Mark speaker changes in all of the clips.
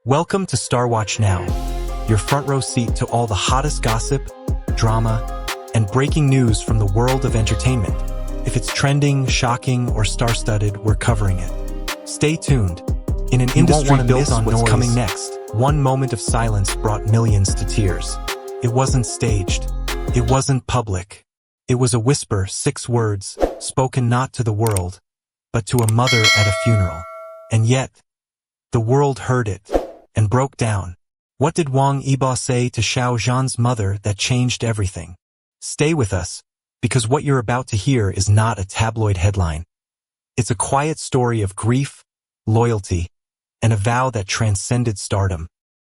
Speaker 1: Welcome to Star Watch Now, your front row seat to all the hottest gossip, drama, and breaking news from the world of entertainment. If it's trending, shocking, or star-studded, we're covering it. Stay tuned. In an industry built on what's coming next, one moment of silence brought millions to tears. It wasn't staged. It wasn't public. It was a whisper, 6 words, spoken not to the world, but to a mother at a funeral. And yet, the world heard it and broke down. What did Wang Yibo say to Xiao Zhan's mother that changed everything? Stay with us, because what you're about to hear is not a tabloid headline. It's a quiet story of grief, loyalty, and a vow that transcended stardom.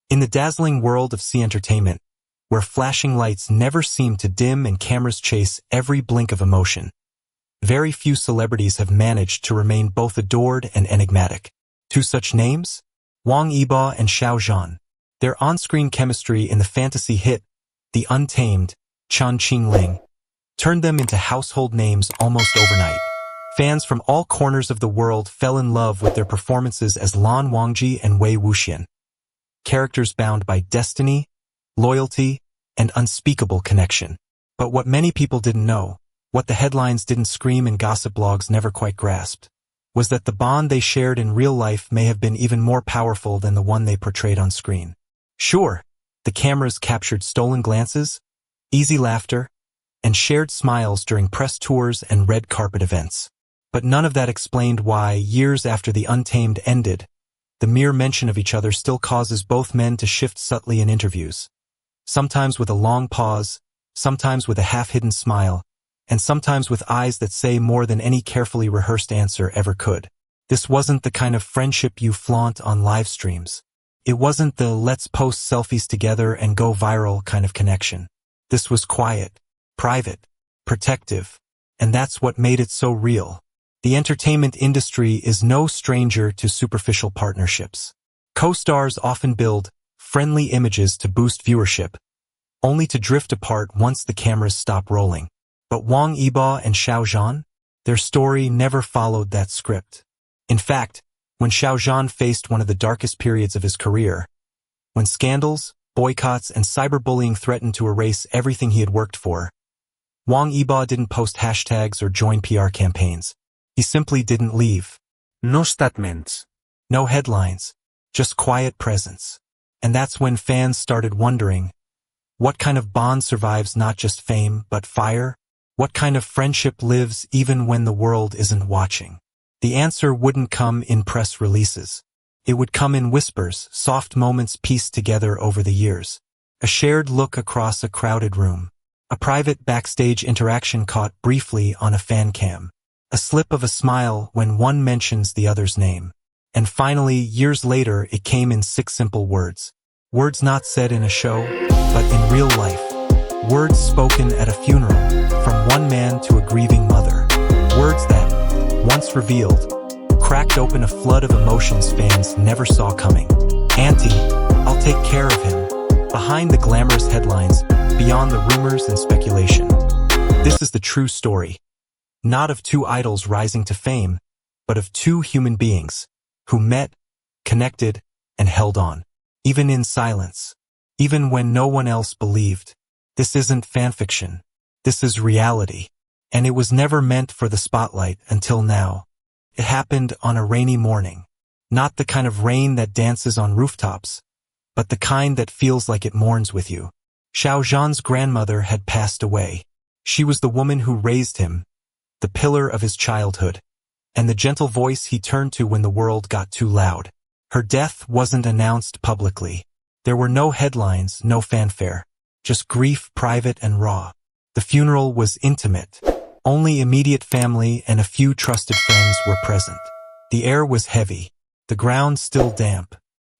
Speaker 1: In the dazzling world of entertainment, where flashing lights never seem to dim and cameras chase every blink of emotion, very few celebrities have managed to remain both adored and enigmatic. 2 such names? Wang Yibo and Xiao Zhan. Their on-screen chemistry in the fantasy hit, The Untamed, Ling, turned them into household names almost overnight. Fans from all corners of the world fell in love with their performances as Lan Wangji and Wei Wuxian, characters bound by destiny, loyalty, and unspeakable connection. But what many people didn't know, what the headlines didn't scream and gossip blogs never quite grasped, was that the bond they shared in real life may have been even more powerful than the one they portrayed on screen. Sure, the cameras captured stolen glances, easy laughter, and shared smiles during press tours and red carpet events. But none of that explained why, years after The Untamed ended, the mere mention of each other still causes both men to shift subtly in interviews. Sometimes with a long pause, sometimes with a half-hidden smile, and sometimes with eyes that say more than any carefully rehearsed answer ever could. This wasn't the kind of friendship you flaunt on live streams. It wasn't the let's post selfies together and go viral kind of connection. This was quiet, private, protective, and that's what made it so real. The entertainment industry is no stranger to superficial partnerships. Co-stars often build friendly images to boost viewership, only to drift apart once the cameras stop rolling. But Wang Yibo and Xiao Zhan? Their story never followed that script. In fact, when Xiao Zhan faced one of the darkest periods of his career, when scandals, boycotts, and cyberbullying threatened to erase everything he had worked for, Wang Yibo didn't post hashtags or join PR campaigns. He simply didn't leave.
Speaker 2: No statements.
Speaker 1: No headlines. Just quiet presence. And that's when fans started wondering, what kind of bond survives not just fame, but fire? What kind of friendship lives even when the world isn't watching? The answer wouldn't come in press releases. It would come in whispers, soft moments pieced together over the years. A shared look across a crowded room. A private backstage interaction caught briefly on a fan cam. A slip of a smile when one mentions the other's name. And finally, years later, it came in 6 simple words. Words not said in a show, but in real life. Words spoken at a funeral, from one man to a grieving mother. Words that, once revealed, cracked open a flood of emotions fans never saw coming. Auntie, I'll take care of him. Behind the glamorous headlines, beyond the rumors and speculation. This is the true story. Not of 2 idols rising to fame, but of 2 human beings who met, connected, and held on. Even in silence. Even when no one else believed. This isn't fanfiction. This is reality. And it was never meant for the spotlight until now. It happened on a rainy morning. Not the kind of rain that dances on rooftops, but the kind that feels like it mourns with you. Xiao Zhan's grandmother had passed away. She was the woman who raised him, the pillar of his childhood, and the gentle voice he turned to when the world got too loud. Her death wasn't announced publicly. There were no headlines, no fanfare. Just grief, private and raw. The funeral was intimate. Only immediate family and a few trusted friends were present. The air was heavy, the ground still damp.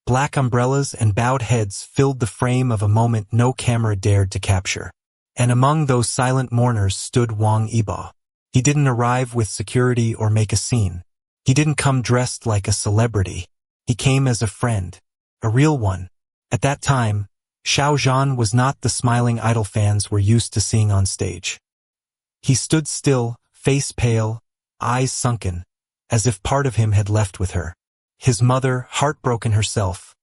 Speaker 1: Black umbrellas and bowed heads filled the frame of a moment no camera dared to capture. And among those silent mourners stood Wang Yibo. He didn't arrive with security or make a scene. He didn't come dressed like a celebrity. He came as a friend, a real one. At that time, Xiao Zhan was not the smiling idol fans were used to seeing on stage. He stood still, face pale, eyes sunken, as if part of him had left with her. His mother, heartbroken herself,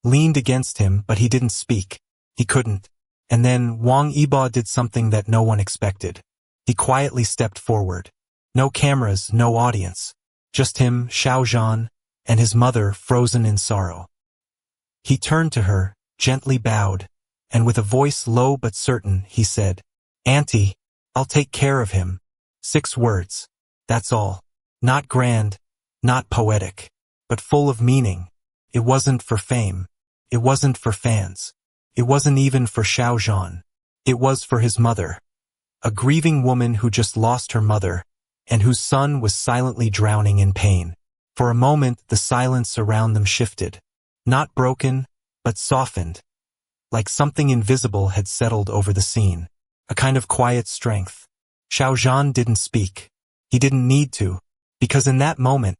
Speaker 1: leaned against him, but he didn't speak. He couldn't. And then Wang Yibo did something that no one expected. He quietly stepped forward. No cameras, no audience. Just him, Xiao Zhan, and his mother frozen in sorrow. He turned to her, gently bowed, and with a voice low but certain, he said, "Auntie, I'll take care of him." 6 words. That's all. Not grand, not poetic, but full of meaning. It wasn't for fame. It wasn't for fans. It wasn't even for Xiao Zhan. It was for his mother. A grieving woman who just lost her mother, and whose son was silently drowning in pain. For a moment, the silence around them shifted. Not broken, but softened. Like something invisible had settled over the scene. A kind of quiet strength. Xiao Zhan didn't speak. He didn't need to, because in that moment,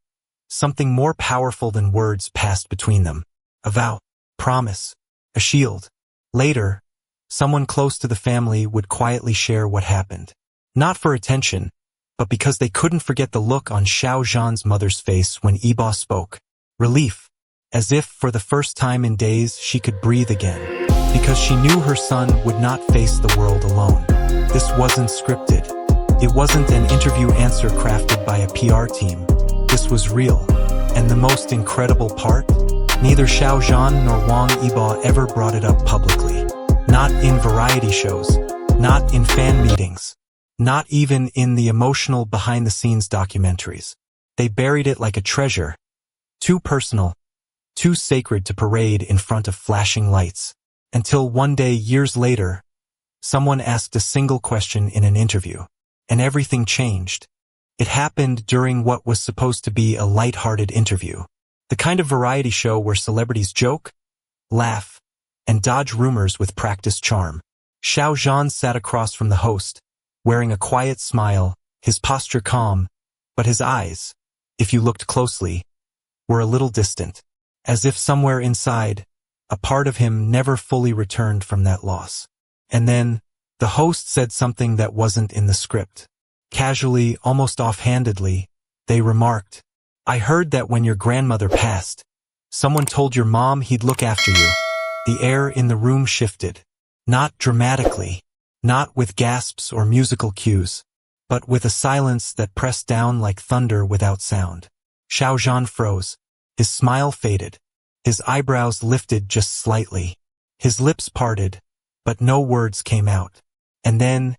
Speaker 1: something more powerful than words passed between them. A vow, promise, a shield. Later, someone close to the family would quietly share what happened. Not for attention, but because they couldn't forget the look on Xiao Zhan's mother's face when Yibo spoke. Relief, as if for the first time in days she could breathe again. Because she knew her son would not face the world alone. This wasn't scripted. It wasn't an interview answer crafted by a PR team. This was real. And the most incredible part? Neither Xiao Zhan nor Wang Yibo ever brought it up publicly. Not in variety shows. Not in fan meetings. Not even in the emotional behind-the-scenes documentaries. They buried it like a treasure. Too personal. Too sacred to parade in front of flashing lights. Until one day, years later, someone asked a single question in an interview. And everything changed. It happened during what was supposed to be a light-hearted interview. The kind of variety show where celebrities joke, laugh, and dodge rumors with practiced charm. Xiao Zhan sat across from the host, wearing a quiet smile, his posture calm, but his eyes, if you looked closely, were a little distant, as if somewhere inside, a part of him never fully returned from that loss. And then, the host said something that wasn't in the script. Casually, almost offhandedly, they remarked, "I heard that when your grandmother passed, someone told your mom he'd look after you." The air in the room shifted. Not dramatically, not with gasps or musical cues, but with a silence that pressed down like thunder without sound. Xiao Zhan froze. His smile faded. His eyebrows lifted just slightly. His lips parted, but no words came out. And then,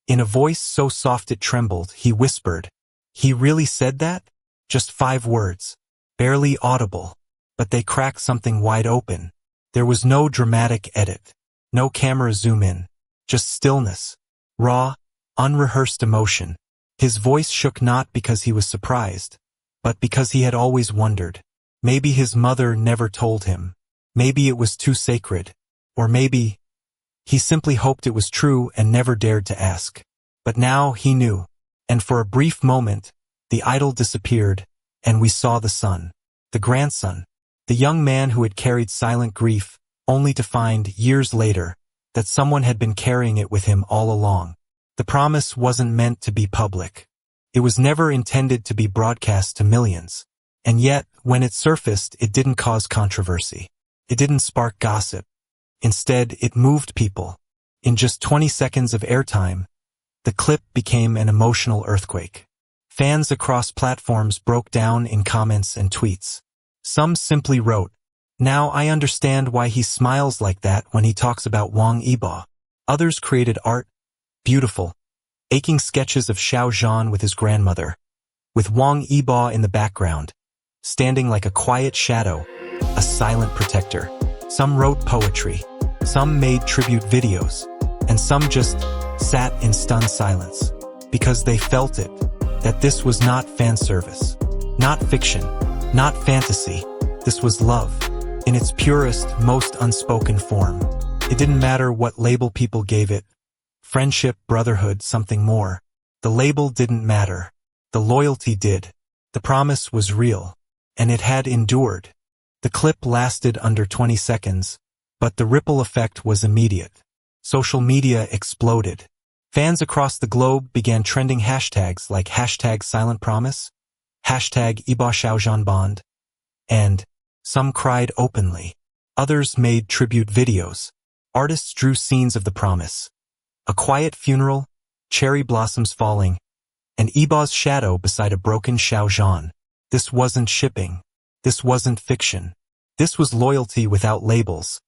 Speaker 1: in a voice so soft it trembled, he whispered, "He really said that?" Just 5 words, barely audible, but they cracked something wide open. There was no dramatic edit, no camera zoom in, just stillness, raw, unrehearsed emotion. His voice shook not because he was surprised, but because he had always wondered. Maybe his mother never told him. Maybe it was too sacred. Or maybe he simply hoped it was true and never dared to ask. But now he knew. And for a brief moment, the idol disappeared, and we saw the son, the grandson, the young man who had carried silent grief, only to find, years later, that someone had been carrying it with him all along. The promise wasn't meant to be public. It was never intended to be broadcast to millions. And yet, when it surfaced, it didn't cause controversy. It didn't spark gossip. Instead, it moved people. In just 20 seconds of airtime, the clip became an emotional earthquake. Fans across platforms broke down in comments and tweets. Some simply wrote, "Now I understand why he smiles like that when he talks about Wang Yibo." Others created art, beautiful, aching sketches of Xiao Zhan with his grandmother, with Wang Yibo in the background, standing like a quiet shadow, a silent protector. Some wrote poetry, some made tribute videos, and some just sat in stunned silence, because they felt it, that this was not fan service, not fiction, not fantasy. This was love, in its purest, most unspoken form. It didn't matter what label people gave it, friendship, brotherhood, something more. The label didn't matter. The loyalty did. The promise was real, and it had endured. The clip lasted under 20 seconds, but the ripple effect was immediate. Social media exploded. Fans across the globe began trending hashtags like #SilentPromise, #Yibo Xiao Zhan Bond, and some cried openly. Others made tribute videos. Artists drew scenes of the promise. A quiet funeral, cherry blossoms falling, and Yibo's shadow beside a broken Xiao Zhan. This wasn't shipping. This wasn't fiction. This was loyalty without labels,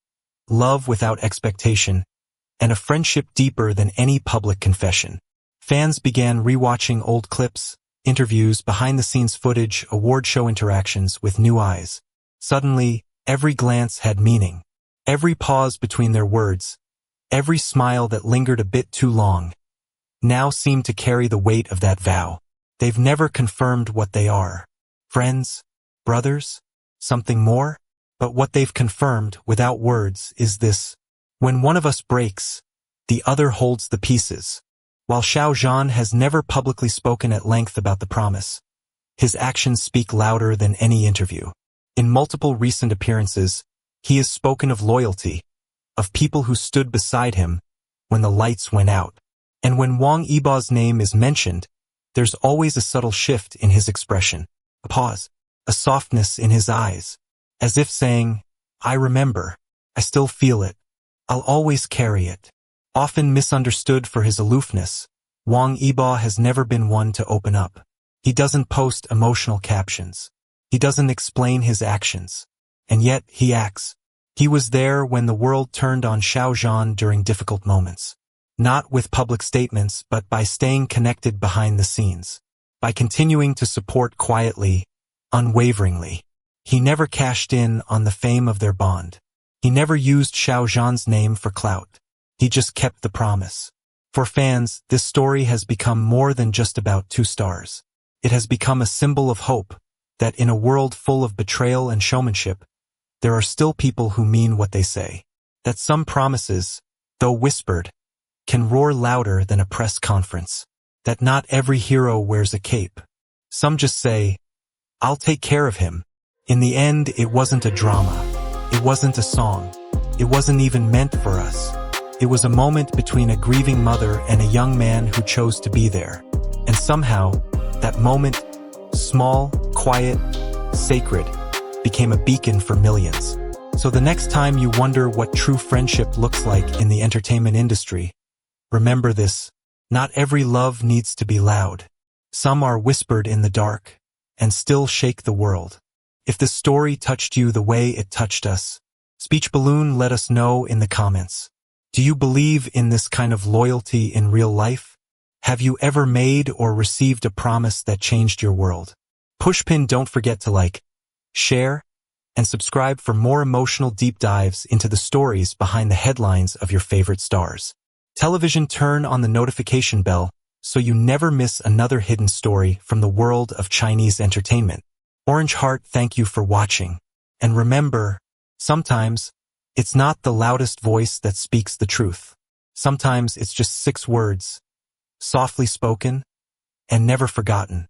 Speaker 1: love without expectation, and a friendship deeper than any public confession. Fans began rewatching old clips, interviews, behind-the-scenes footage, award show interactions with new eyes. Suddenly, every glance had meaning. Every pause between their words, every smile that lingered a bit too long, now seemed to carry the weight of that vow. They've never confirmed what they are. Friends? Brothers? Something more? But what they've confirmed, without words, is this. When one of us breaks, the other holds the pieces. While Xiao Zhan has never publicly spoken at length about the promise, his actions speak louder than any interview. In multiple recent appearances, he has spoken of loyalty, of people who stood beside him when the lights went out. And when Wang Yibo's name is mentioned, there's always a subtle shift in his expression, a pause, a softness in his eyes, as if saying, I remember, I still feel it, I'll always carry it. Often misunderstood for his aloofness, Wang Yibo has never been one to open up. He doesn't post emotional captions. He doesn't explain his actions. And yet, he acts. He was there when the world turned on Xiao Zhan during difficult moments. Not with public statements, but by staying connected behind the scenes. By continuing to support quietly, unwaveringly. He never cashed in on the fame of their bond. He never used Xiao Zhan's name for clout. He just kept the promise. For fans, this story has become more than just about two stars. It has become a symbol of hope, that in a world full of betrayal and showmanship, there are still people who mean what they say. That some promises, though whispered, can roar louder than a press conference. That not every hero wears a cape. Some just say, I'll take care of him. In the end, it wasn't a drama. It wasn't a song. It wasn't even meant for us. It was a moment between a grieving mother and a young man who chose to be there. And somehow, that moment, small, quiet, sacred, became a beacon for millions. So the next time you wonder what true friendship looks like in the entertainment industry, remember this: not every love needs to be loud. Some are whispered in the dark and still shake the world. If this story touched you the way it touched us, Speech Balloon, let us know in the comments. Do you believe in this kind of loyalty in real life? Have you ever made or received a promise that changed your world? Pushpin, don't forget to like, share, and subscribe for more emotional deep dives into the stories behind the headlines of your favorite stars. Television, turn on the notification bell so you never miss another hidden story from the world of Chinese entertainment. Orange Heart, thank you for watching. And remember, sometimes, it's not the loudest voice that speaks the truth. Sometimes it's just 6 words, softly spoken and never forgotten.